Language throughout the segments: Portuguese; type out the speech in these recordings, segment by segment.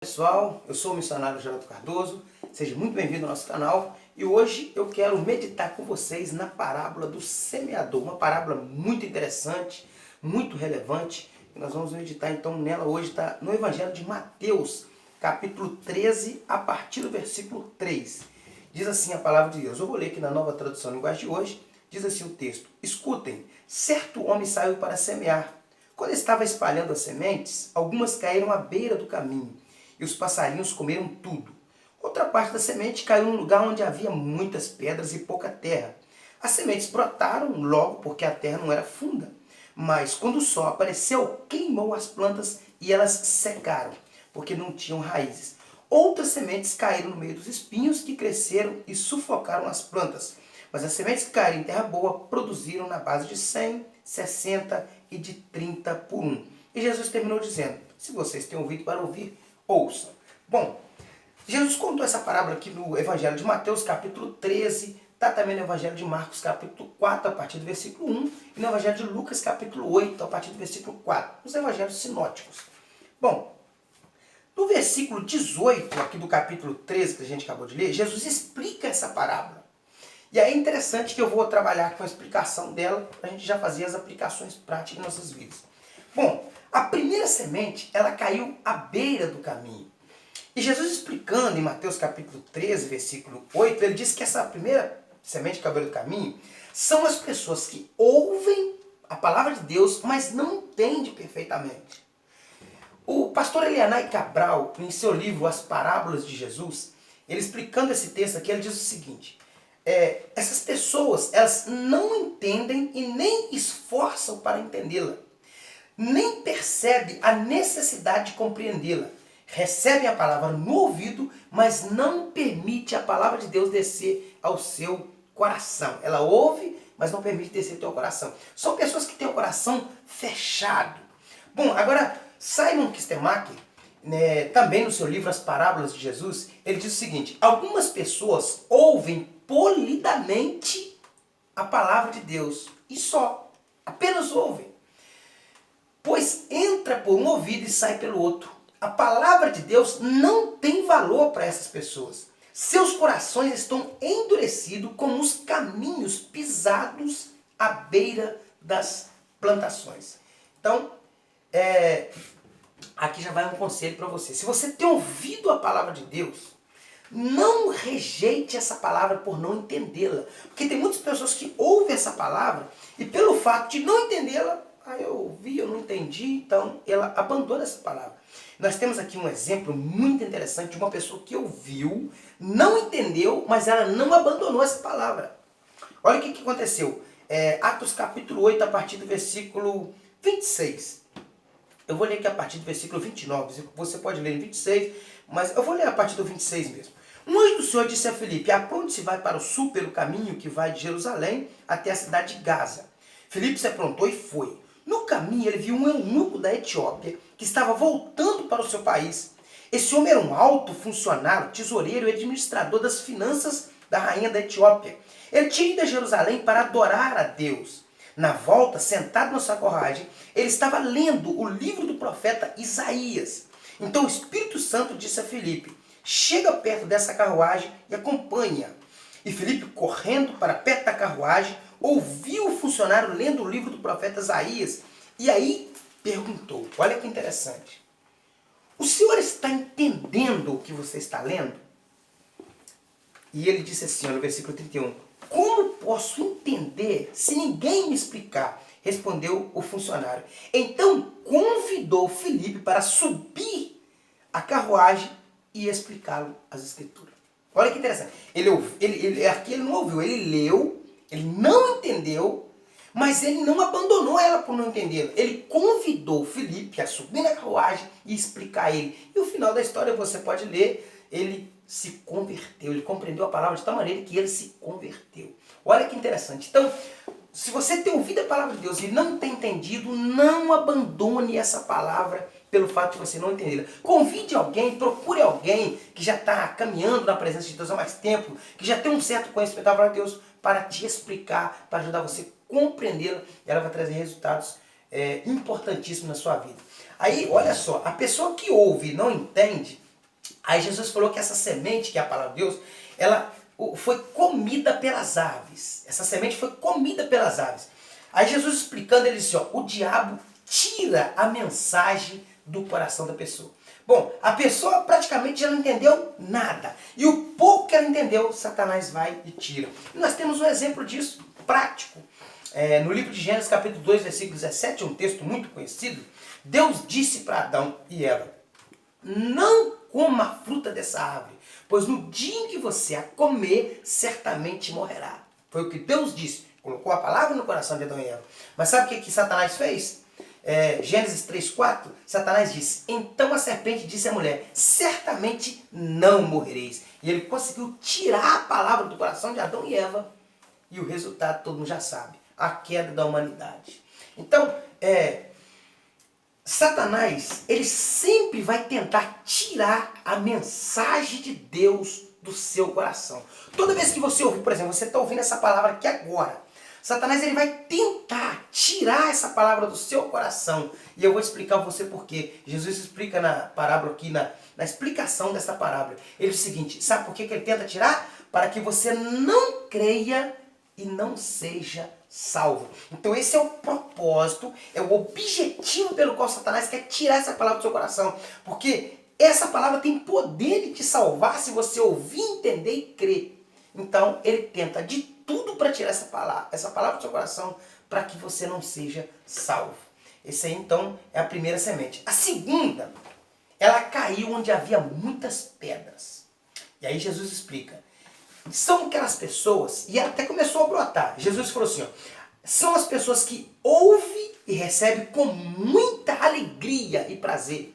Pessoal, eu sou o missionário Geraldo Cardoso, seja muito bem-vindo ao nosso canal e hoje eu quero meditar com vocês na parábola do semeador, uma parábola muito interessante, muito relevante, e nós vamos meditar então nela hoje, está no Evangelho de Mateus, capítulo 13, a partir do versículo 3. Diz assim a palavra de Deus, eu vou ler aqui na Nova Tradução Linguagem de hoje, diz assim o texto: Escutem, certo homem saiu para semear. Quando estava espalhando as sementes, algumas caíram à beira do caminho, e os passarinhos comeram tudo. Outra parte da semente caiu num lugar onde havia muitas pedras e pouca terra. As sementes brotaram logo porque a terra não era funda. Mas quando o sol apareceu, queimou as plantas e elas secaram, porque não tinham raízes. Outras sementes caíram no meio dos espinhos que cresceram e sufocaram as plantas. Mas as sementes que caíram em terra boa produziram na base de 100, 60 e de 30 por um. E Jesus terminou dizendo: se vocês têm ouvido para ouvir, ouçam. Bom, Jesus contou essa parábola aqui no Evangelho de Mateus, capítulo 13, está também no Evangelho de Marcos, capítulo 4, a partir do versículo 1, e no Evangelho de Lucas, capítulo 8, a partir do versículo 4, os Evangelhos sinóticos. Bom, no versículo 18, aqui do capítulo 13, que a gente acabou de ler, Jesus explica essa parábola. E aí é interessante que eu vou trabalhar com a explicação dela, para a gente já fazer as aplicações práticas em nossas vidas. Bom, a primeira semente, ela caiu à beira do caminho. E Jesus explicando em Mateus capítulo 13, versículo 8, ele diz que essa primeira semente que caiu à beira do caminho são as pessoas que ouvem a palavra de Deus, mas não entendem perfeitamente. O pastor Elianai Cabral, em seu livro As Parábolas de Jesus, ele explicando esse texto aqui, ele diz o seguinte: essas pessoas, elas não entendem e nem esforçam para entendê-la. Nem percebe a necessidade de compreendê-la. Recebem a palavra no ouvido, mas não permite a palavra de Deus descer ao seu coração. Ela ouve, mas não permite descer ao teu coração. São pessoas que têm o coração fechado. Bom, agora, Simon Kistemaker, também no seu livro As Parábolas de Jesus, ele diz o seguinte: algumas pessoas ouvem polidamente a palavra de Deus e só, apenas ouvem. Pois entra por um ouvido e sai pelo outro. A palavra de Deus não tem valor para essas pessoas. Seus corações estão endurecidos como os caminhos pisados à beira das plantações. Então, aqui já vai um conselho para você. Se você tem ouvido a palavra de Deus, não rejeite essa palavra por não entendê-la. Porque tem muitas pessoas que ouvem essa palavra e pelo fato de não entendê-la, eu ouvi, eu não entendi, então ela abandona essa palavra. Nós temos aqui um exemplo muito interessante de uma pessoa que ouviu, não entendeu, mas ela não abandonou essa palavra. Olha o que aconteceu. Atos capítulo 8, a partir do versículo 26. Eu vou ler aqui a partir do versículo 29, você pode ler em 26, mas eu vou ler a partir do 26 mesmo. Um anjo do Senhor disse a Filipe: apronte-se, vai para o sul pelo caminho que vai de Jerusalém até a cidade de Gaza. Filipe se aprontou e foi. No caminho ele viu um eunuco da Etiópia que estava voltando para o seu país. Esse homem era um alto funcionário, tesoureiro e administrador das finanças da rainha da Etiópia. Ele tinha ido a Jerusalém para adorar a Deus. Na volta, sentado na sua carruagem, ele estava lendo o livro do profeta Isaías. Então o Espírito Santo disse a Filipe: chega perto dessa carruagem e acompanha. E Filipe, correndo para perto da carruagem, ouviu o funcionário lendo o livro do profeta Isaías. E aí perguntou, olha que interessante: o senhor está entendendo o que você está lendo? E ele disse assim, no versículo 31, como posso entender se ninguém me explicar? Respondeu o funcionário. Então convidou Filipe para subir a carruagem e explicá-lo as escrituras. Olha que interessante. Aqui ele não ouviu, ele leu, ele não entendeu, mas ele não abandonou ela por não entender. Ele convidou Filipe a subir na carruagem e explicar a ele. E o final da história você pode ler, ele se converteu, ele compreendeu a palavra de tal maneira que ele se converteu. Olha que interessante. Então, se você tem ouvido a palavra de Deus e não tem entendido, não abandone essa palavra pelo fato de você não entendê-la. Convide alguém, procure alguém que já está caminhando na presença de Deus há mais tempo, que já tem um certo conhecimento da palavra de Deus, para te explicar, para ajudar você a compreendê-la, e ela vai trazer resultados importantíssimos na sua vida. Aí, olha só, a pessoa que ouve e não entende, Aí Jesus falou que essa semente, que é a palavra de Deus, ela foi comida pelas aves. Essa semente foi comida pelas aves. Aí Jesus explicando, ele disse, ó, o diabo tira a mensagem do coração da pessoa. Bom, a pessoa praticamente já não entendeu nada. E o pouco que ela entendeu, Satanás vai e tira. E nós temos um exemplo disso, prático. No livro de Gênesis, capítulo 2, versículo 17, um texto muito conhecido. Deus disse para Adão e Eva, não coma a fruta dessa árvore, pois no dia em que você a comer, certamente morrerá. Foi o que Deus disse. Colocou a palavra no coração de Adão e Eva. Mas sabe o que Satanás fez? Gênesis 3,4, Satanás disse, então a serpente disse à mulher, certamente não morrereis. E ele conseguiu tirar a palavra do coração de Adão e Eva. E o resultado todo mundo já sabe, a queda da humanidade. Então, Satanás, ele sempre vai tentar tirar a mensagem de Deus do seu coração. Toda vez que você ouvir, por exemplo, você está ouvindo essa palavra aqui agora, Satanás ele vai tentar tirar essa palavra do seu coração. E eu vou explicar a você por quê. Jesus explica na parábola aqui, na explicação dessa parábola. Ele diz o seguinte, sabe por que ele tenta tirar? Para que você não creia e não seja salvo. Então esse é o propósito, é o objetivo pelo qual Satanás quer tirar essa palavra do seu coração. Porque essa palavra tem poder de te salvar se você ouvir, entender e crer. Então ele tenta de tudo para tirar essa palavra do seu coração, para que você não seja salvo. Esse aí então é a primeira semente. A segunda, ela caiu onde havia muitas pedras. E aí Jesus explica. São aquelas pessoas, e até começou a brotar. Jesus falou assim, ó, são as pessoas que ouvem e recebem com muita alegria e prazer.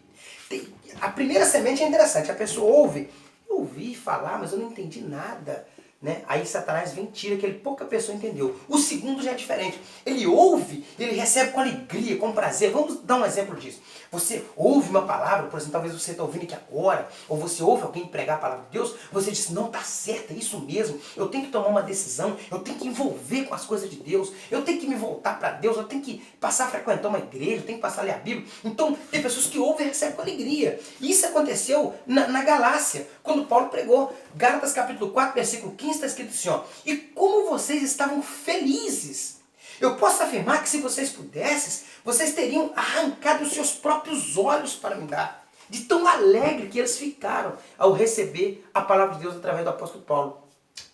A primeira semente é interessante, a pessoa ouve, eu ouvi falar, mas eu não entendi nada. Né? Aí Satanás vem e tira aquele pouca pessoa entendeu. O segundo já é diferente. Ele ouve, ele recebe com alegria, com prazer. Vamos dar um exemplo disso. Você ouve uma palavra, por exemplo, talvez você está ouvindo aqui agora, ou você ouve alguém pregar a palavra de Deus, você diz, não, está certo, é isso mesmo, eu tenho que tomar uma decisão, eu tenho que envolver com as coisas de Deus, eu tenho que me voltar para Deus, eu tenho que passar a frequentar uma igreja, eu tenho que passar a ler a Bíblia. Então, tem pessoas que ouvem e recebem com alegria. Isso aconteceu na Galácia, quando Paulo pregou. Gálatas capítulo 4, versículo 15, está escrito assim, ó, e como vocês estavam felizes. Eu posso afirmar que se vocês pudessem, vocês teriam arrancado os seus próprios olhos para me dar. De tão alegre que eles ficaram ao receber a palavra de Deus através do apóstolo Paulo.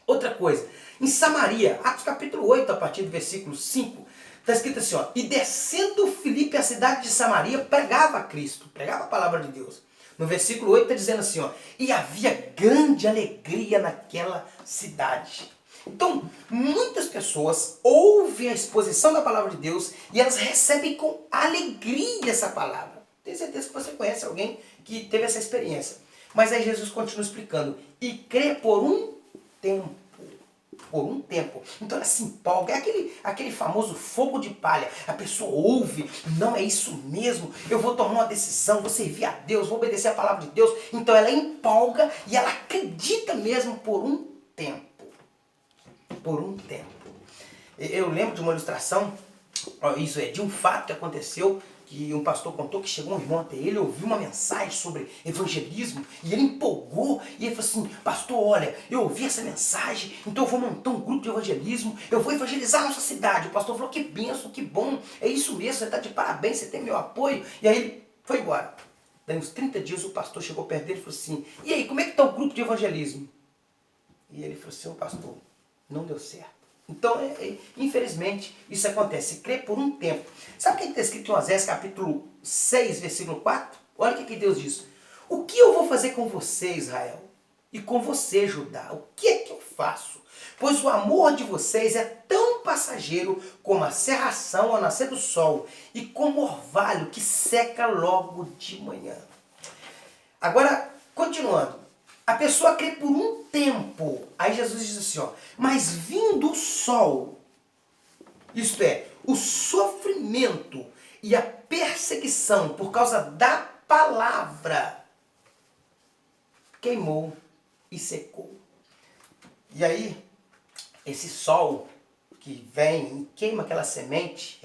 Outra coisa, em Samaria, Atos capítulo 8, a partir do versículo 5, está escrito assim, ó, e descendo Filipe à cidade de Samaria, pregava a Cristo, pregava a palavra de Deus. No versículo 8 está dizendo assim, ó, e havia grande alegria naquela cidade. Então, muitas pessoas ouvem a exposição da palavra de Deus e elas recebem com alegria essa palavra. Tenho certeza que você conhece alguém que teve essa experiência. Mas aí Jesus continua explicando, e crê por um tempo. Por um tempo. Então ela se empolga. É aquele famoso fogo de palha. A pessoa ouve, não é isso mesmo, eu vou tomar uma decisão, vou servir a Deus, vou obedecer a palavra de Deus. Então ela empolga e ela acredita mesmo por um tempo. Por um tempo. Eu lembro de uma ilustração, isso é, de um fato que aconteceu, que um pastor contou que chegou um irmão até ele, ouviu uma mensagem sobre evangelismo, e ele empolgou, e ele falou assim, pastor, olha, eu ouvi essa mensagem, então eu vou montar um grupo de evangelismo, eu vou evangelizar a nossa cidade. O pastor falou, que bênção, que bom, é isso mesmo, você está de parabéns, você tem meu apoio. E aí ele foi embora. Daí uns 30 dias o pastor chegou perto dele e falou assim, e aí, como é que está o grupo de evangelismo? E ele falou assim, pastor, não deu certo. Então, infelizmente, isso acontece. Crê por um tempo. Sabe o que está escrito em Oséias capítulo 6, versículo 4? Olha o que Deus diz. O que eu vou fazer com você, Israel? E com você, Judá? O que é que eu faço? Pois o amor de vocês é tão passageiro como a cerração ao nascer do sol e como o orvalho que seca logo de manhã. Agora, continuando. A pessoa crê por um tempo. Aí Jesus diz assim, ó, mas vindo o sol, isto é, o sofrimento e a perseguição por causa da palavra, queimou e secou. E aí, esse sol que vem e queima aquela semente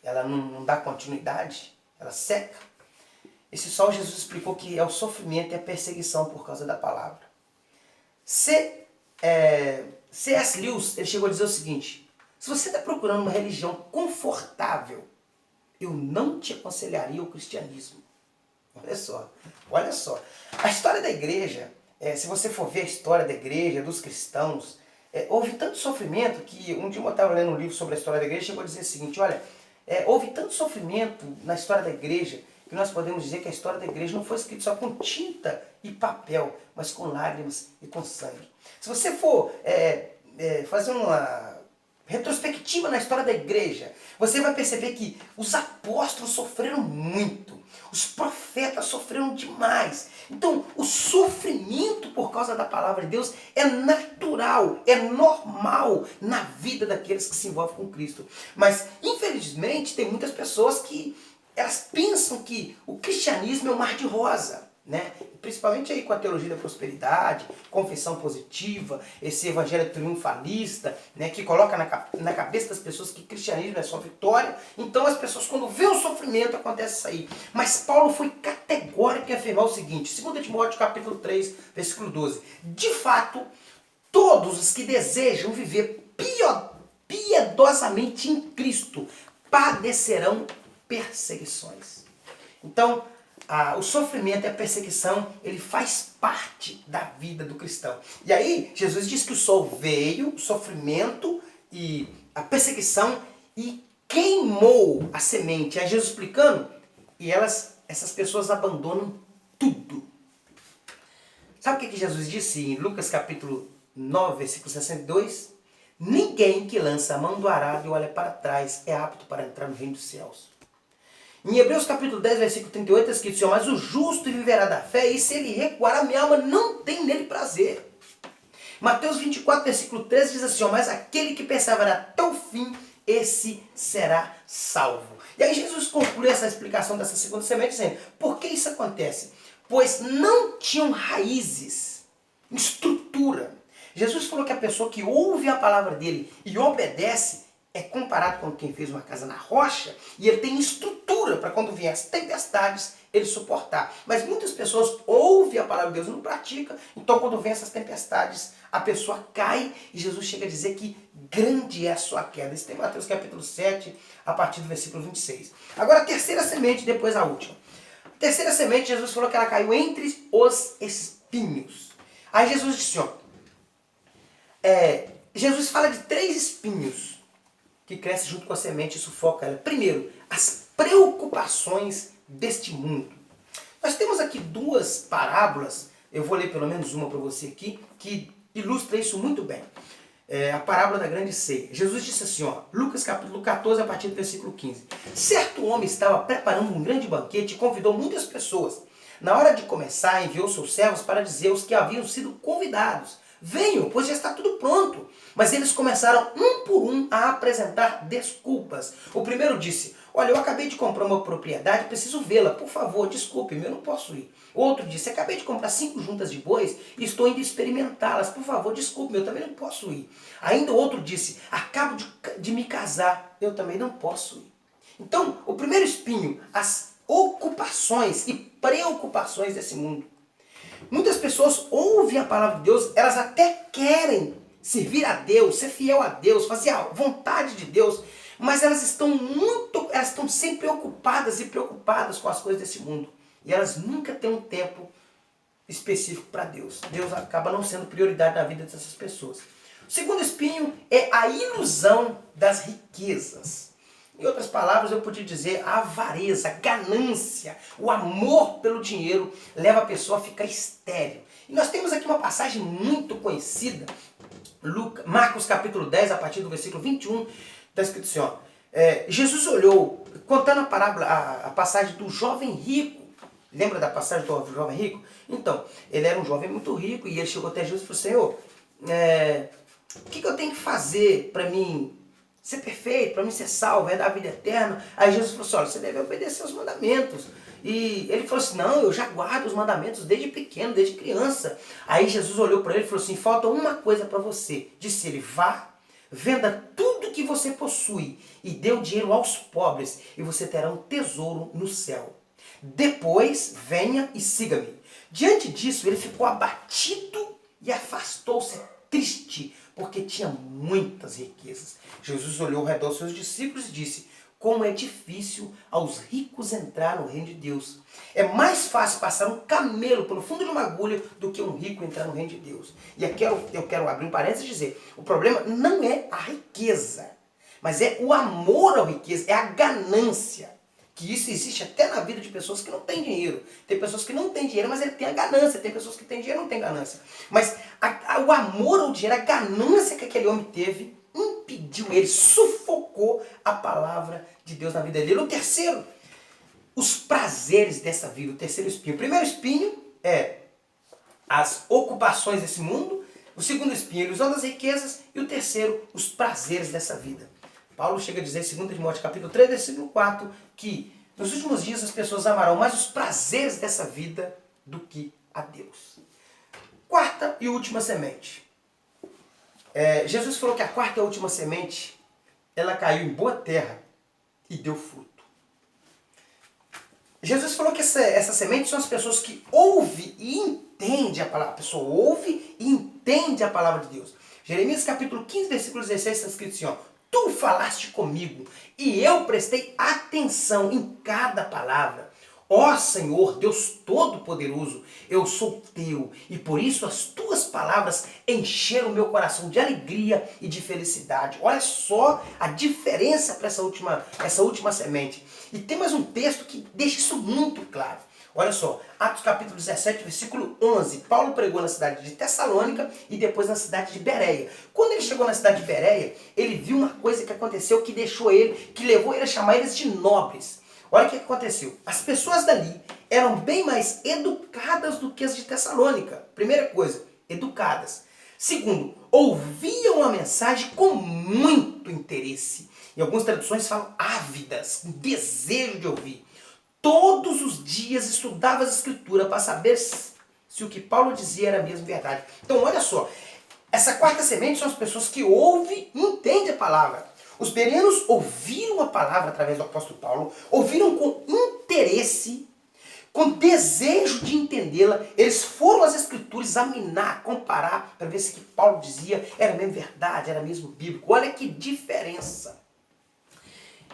ela não dá continuidade, ela seca. Esse sol Jesus explicou que é o sofrimento e a perseguição por causa da palavra. C.S. Lewis ele chegou a dizer o seguinte: se você está procurando uma religião confortável, eu não te aconselharia o cristianismo. Olha só, olha só. A história da igreja, se você for ver a história da igreja, dos cristãos, houve tanto sofrimento que um dia eu estava lendo um livro sobre a história da igreja e chegou a dizer o seguinte: olha, houve tanto sofrimento na história da igreja que nós podemos dizer que a história da igreja não foi escrita só com tinta e papel, mas com lágrimas e com sangue. Se você for fazer uma retrospectiva na história da igreja, você vai perceber que os apóstolos sofreram muito, os profetas sofreram demais. Então, o sofrimento por causa da palavra de Deus é natural, é normal na vida daqueles que se envolvem com Cristo. Mas, infelizmente, tem muitas pessoas que elas pensam que o cristianismo é um mar de rosa, né? Principalmente aí com a teologia da prosperidade, confissão positiva, esse evangelho triunfalista, né? Que coloca na cabeça das pessoas que cristianismo é só vitória. Então as pessoas, quando vê o sofrimento, acontece isso aí. Mas Paulo foi categórico em afirmar o seguinte: 2 Timóteo capítulo 3, versículo 12. De fato, todos os que desejam viver piedosamente em Cristo padecerão perseguições. Então, o sofrimento e a perseguição, ele faz parte da vida do cristão. E aí, Jesus diz que o sol veio, o sofrimento e a perseguição, e queimou a semente. Aí Jesus explicando, e essas pessoas abandonam tudo. Sabe o que Jesus disse em Lucas capítulo 9, versículo 62? Ninguém que lança a mão do arado e olha para trás é apto para entrar no reino dos céus. Em Hebreus capítulo 10, versículo 38, é escrito assim: mas o justo viverá da fé, e se ele recuar, a minha alma não tem nele prazer. Mateus 24, versículo 13 diz assim: mas aquele que perseverar até o fim, esse será salvo. E aí Jesus conclui essa explicação dessa segunda semente dizendo: por que isso acontece? Pois não tinham raízes, estrutura. Jesus falou que a pessoa que ouve a palavra dele e obedece é comparado com quem fez uma casa na rocha, e ele tem estrutura para quando vier as tempestades ele suportar. Mas muitas pessoas ouvem a palavra de Deus e não praticam, então quando vem essas tempestades a pessoa cai, e Jesus chega a dizer que grande é a sua queda. Isso tem em Mateus capítulo 7, a partir do versículo 26. Agora a terceira semente, depois a última. A terceira semente, Jesus falou que ela caiu entre os espinhos. Aí Jesus disse, Jesus fala de 3 espinhos que crescem junto com a semente e sufoca ela. Primeiro, as preocupações deste mundo. Nós temos aqui 2 parábolas, eu vou ler pelo menos uma para você aqui, que ilustra isso muito bem. A parábola da grande ceia. Jesus disse assim, Lucas capítulo 14, a partir do versículo 15. Certo homem estava preparando um grande banquete e convidou muitas pessoas. Na hora de começar, enviou seus servos para dizer aos que haviam sido convidados: venham, pois já está tudo pronto. Mas eles começaram um por um a apresentar desculpas. O primeiro disse: olha, eu acabei de comprar uma propriedade, preciso vê-la, por favor, desculpe-me, eu não posso ir. Outro disse: acabei de comprar 5 juntas de bois e estou indo experimentá-las, por favor, desculpe-me, eu também não posso ir. Ainda outro disse: acabo de me casar, eu também não posso ir. Então, o primeiro espinho, as ocupações e preocupações desse mundo. Muitas pessoas ouvem a palavra de Deus, elas até querem servir a Deus, ser fiel a Deus, fazer a vontade de Deus, mas elas estão sempre ocupadas e preocupadas com as coisas desse mundo. E elas nunca têm um tempo específico para Deus. Deus acaba não sendo prioridade na vida dessas pessoas. O segundo espinho é a ilusão das riquezas. Em outras palavras, eu podia dizer a avareza, a ganância, o amor pelo dinheiro leva a pessoa a ficar estéril. E nós temos aqui uma passagem muito conhecida, Marcos capítulo 10, a partir do versículo 21, está escrito assim, Jesus olhou, contando a parábola, a passagem do jovem rico. Lembra da passagem do jovem rico? Então, ele era um jovem muito rico e ele chegou até Jesus e falou: Senhor, o que eu tenho que fazer para mim ser perfeito, para mim ser salvo, dar a vida eterna? Aí Jesus falou assim: olha, você deve obedecer aos mandamentos. E ele falou assim: não, eu já guardo os mandamentos desde pequeno, desde criança. Aí Jesus olhou para ele e falou assim: falta uma coisa para você. Disse ele: vá, venda tudo que você possui e dê o dinheiro aos pobres e você terá um tesouro no céu. Depois venha e siga-me. Diante disso, ele ficou abatido e afastou-se triste, porque tinha muitas riquezas. Jesus olhou ao redor dos seus discípulos e disse: como é difícil aos ricos entrar no reino de Deus. É mais fácil passar um camelo pelo fundo de uma agulha do que um rico entrar no reino de Deus. E aqui eu quero abrir um parênteses e dizer, o problema não é a riqueza, mas é o amor à riqueza, é a ganância. Que isso existe até na vida de pessoas que não têm dinheiro. Tem pessoas que não têm dinheiro, mas ele tem a ganância. Tem pessoas que têm dinheiro e não têm ganância. Mas o amor ao dinheiro, a ganância que aquele homem teve, impediu ele, sufocou a palavra de Deus na vida dele. O terceiro, os prazeres dessa vida, o terceiro espinho. O primeiro espinho é as ocupações desse mundo. O segundo espinho, a ilusão das riquezas. E o terceiro, os prazeres dessa vida. Paulo chega a dizer em 2 Timóteo capítulo 3, versículo 4, que nos últimos dias as pessoas amarão mais os prazeres dessa vida do que a Deus. Quarta e última semente. Jesus falou que a quarta e a última semente, ela caiu em boa terra e deu fruto. Jesus falou que essa semente são as pessoas que ouvem e entendem a palavra. A pessoa ouve e entende a palavra de Deus. Jeremias capítulo 15, versículo 16 está escrito assim, ó: tu falaste comigo e eu prestei atenção em cada palavra. Ó Senhor, Deus Todo-Poderoso, eu sou teu e por isso as tuas palavras encheram o meu coração de alegria e de felicidade. Olha só a diferença para essa última semente. E tem mais um texto que deixa isso muito claro. Olha só, Atos capítulo 17, versículo 11. Paulo pregou na cidade de Tessalônica e depois na cidade de Bereia. Quando ele chegou na cidade de Bereia, ele viu uma coisa que aconteceu que levou ele a chamar eles de nobres. Olha o que aconteceu. As pessoas dali eram bem mais educadas do que as de Tessalônica. Primeira coisa, educadas. Segundo, ouviam a mensagem com muito interesse. Em algumas traduções falam ávidas, com desejo de ouvir. Todos os dias estudava as escrituras para saber se o que Paulo dizia era mesmo verdade. Então olha só, essa quarta semente são as pessoas que ouvem e entendem a palavra. Os bereanos ouviram a palavra através do apóstolo Paulo, ouviram com interesse, com desejo de entendê-la. Eles foram às escrituras examinar, comparar, para ver se o que Paulo dizia era mesmo verdade, era mesmo bíblico. Olha que diferença.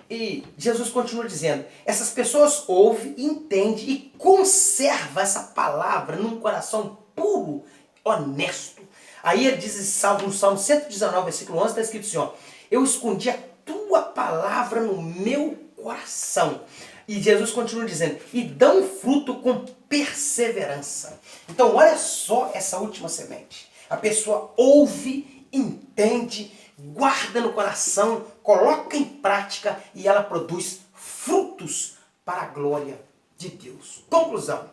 E Jesus continua dizendo, essas pessoas ouvem, entendem e conservam essa palavra num coração puro, honesto. Aí ele diz no Salmo 119, versículo 11, está escrito assim, ó: eu escondi a tua palavra no meu coração. E Jesus continua dizendo, e dão fruto com perseverança. Então olha só essa última semente. A pessoa ouve, entende, guarda no coração, coloca em prática e ela produz frutos para a glória de Deus. Conclusão.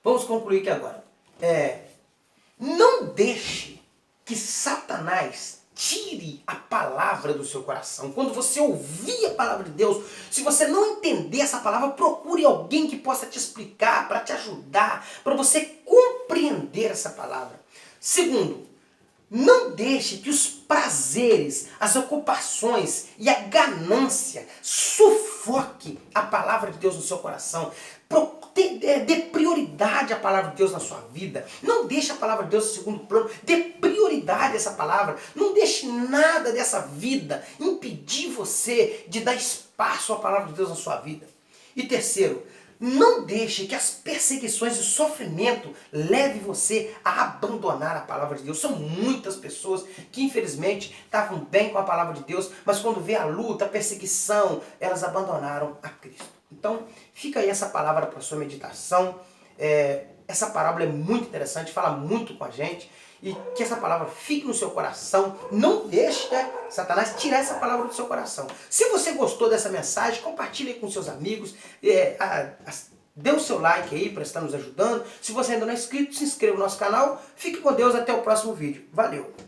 Vamos concluir aqui agora. Não deixe que Satanás tire a palavra do seu coração. Quando você ouvir a palavra de Deus, se você não entender essa palavra, procure alguém que possa te explicar, para te ajudar, para você compreender essa palavra. Segundo, não deixe que os prazeres, as ocupações e a ganância sufoque a palavra de Deus no seu coração. Dê prioridade à palavra de Deus na sua vida. Não deixe a palavra de Deus em segundo plano. Dê prioridade a essa palavra. Não deixe nada dessa vida impedir você de dar espaço à palavra de Deus na sua vida. E terceiro, não deixe que as perseguições e o sofrimento leve você a abandonar a palavra de Deus. São muitas pessoas que infelizmente estavam bem com a palavra de Deus, mas quando vê a luta, a perseguição, elas abandonaram a Cristo. Então fica aí essa palavra para a sua meditação. Essa parábola é muito interessante, fala muito com a gente. E que essa palavra fique no seu coração. Não deixe Satanás tirar essa palavra do seu coração. Se você gostou dessa mensagem, compartilhe com seus amigos. Dê o seu like aí para estar nos ajudando. Se você ainda não é inscrito, se inscreva no nosso canal. Fique com Deus, até o próximo vídeo. Valeu!